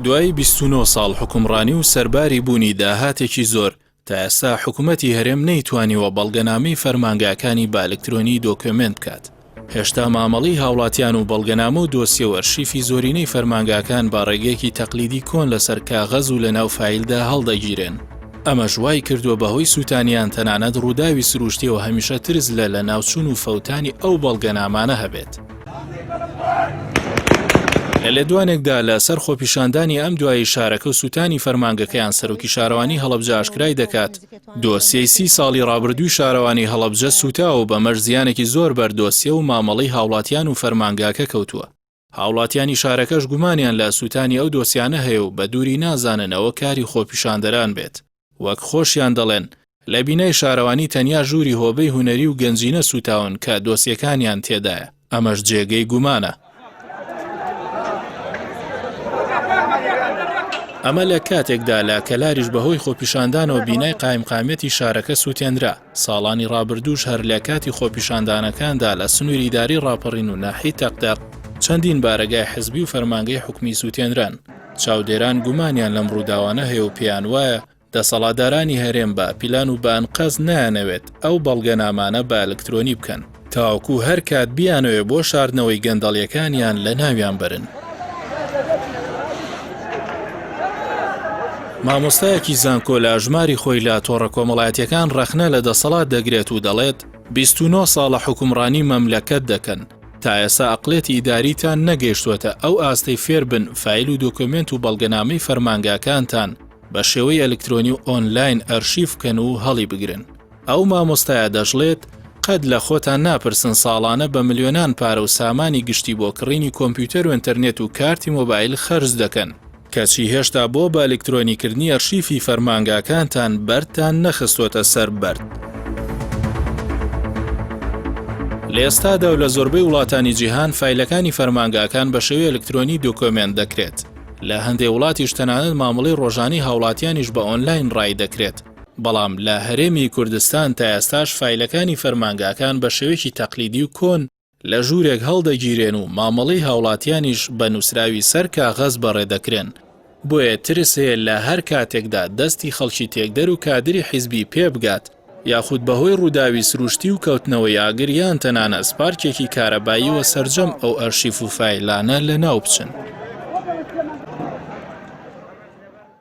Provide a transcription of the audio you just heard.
دوای 29 ساڵ حکومڕانی و سەرباری بوونی داهاتێکی زۆر تا ئێستا حکوومەتی هەرێم نەیتوانیوە بەڵگەنامەی فەرمانگاکانی با ئەلکترۆنی دۆکمنت بکات. هێشتا مامەڵی هاوڵاتیان و بەڵگەنامە و دۆسیە و ئەرشیفی زۆرینەی فەرمانگاکان با ڕێگەیەکی تەقلیدی کۆن لەسەر کاغەز و لەناو فایلدا هەڵدەگیرێن. ئەمەش وای کردووە بەهۆی سووتانیان تەنانەت ڕووداوی سروشتیەوە هەمیشە ترس لە ناوچوون و فەوتانی ئەو بەڵگەنامانە هەبێت. لە لێدوانێکدا لە سەر خۆپیشاندانی ئەم دوایی شارەکە و سووتانی فەرمانگەکەیان سەرۆکی شارەوانی هەڵەبجە ئاشکرای دەکات. دۆسیەی 30 ساڵی ڕابردووی شارەوانی هەڵەبجە سووتاوە بەمەش زیانێکی زۆر بەردۆسیە و مامەڵەی هاوڵاتیان و فەرمانگاکە کەوتووە. هاوڵاتیانی شارەکەش گومانیان لە سووتانی ئەو دۆسیانە هەیە و بە دووری نازاننەوە کاری خۆپیشاندەران بێت. وەک خۆشیان دەڵێن لە بینای شارەوانی تەنیا ژووری هۆبەی هونەری و گەنجینە سووتاون کە دۆسیەکانیان تێدایە. ئەمەش جێگەی گومانە. ئەمە لە کاتێکدا لە کەلاریش بەهۆی خۆپیشاندانەوە بینای قایمقامەتی شارەکە سووتێنرا. ساڵانی ڕابردووش هەر لە کاتی خۆپیشاندانەکاندا لە سنووری داری ڕاپەڕین و ناحی تەقدەق چەندین بارەگای حزبی و فەرمانگەی حکومی سووتێنران. چاودێران گومانیان لەم ڕووداوانە هەیە و پێیان وایە دەسەڵاتدارانی هەرێم بە پیلان و بانقەز نایانەوێت ئەو بەڵگەنامانە بە ئەلکترۆنی بکەن تاوەکو هەر کات بیانەوێ بۆ شاردنەوەی گەندەڵیەکانیان لە ناویان برن. مامۆستایەکی زانکۆ لە ژماری خۆی لە تۆڕە کۆمەڵایەتیەکان ڕەخنە لە دەسەڵات دەگرێت و دەڵێت 29 ساڵە حکومڕانی مەملەکەت دەکەن. تا ئێستا ئەقڵێتی ئیداریتان نەگەیشتووەتە ئەو ئاستەی فێربن فایل و دۆکمنت و بەڵگەنامەی فەرمانگاکانتان بە شێوەی ئەلکترۆنی و ئۆنلاین ئەرشیف بکەن و هەڵی بگرن. ئەو مامۆستایە دەژڵێت قەت لە خۆتان ناپرسن ساڵانە بە ملیۆنان پارە و سامانی گشتی بۆ کڕینی کۆمپیوتەر و ئینتەرنێت و کارتی مۆبایل خەرج دەکەن. کەچی هێشتا بۆ بە ئەلکترۆنیکردنی ئەرشیفی فەرمانگاکانتان بەردتان نەخستوۆتە سەر بەرد. لە ئێستادا و لە زۆربەی وڵاتانی جیهان فایلەکانی فەرمانگاکان بە شێوەی ئەلکترۆنی دۆکۆمنت دەکرێت. لە هەندێک وڵاتیش تەنانەت مامەڵەی ڕۆژانی هاوڵاتیانیش بە ئۆنلاین ڕای دەکرێت. بەڵام لە هەرێمی کوردستان تا ئێستاش فایلەکانی فەرمانگاکان بە شێوەیەکی تەقلیدی و کۆن لە ژوورێک هەڵدەگیرێن و مامەڵەی هاوڵاتیانیش بە نووسراوی سەر کاغەز بەڕێدەکرێن. بۆیە ترسێ لە هەر کاتێکدا دەستی خەڵکی تێکدەر و کادری حیزبی پێ بگات یاخود بەهۆی ڕووداوی سروشتی و کەوتنەوەی ئاگر یان تەنانە سپارکێکی کارەباییوە سەرجەم ئەو ئەرشیف و فایلانە لە ناو بچن.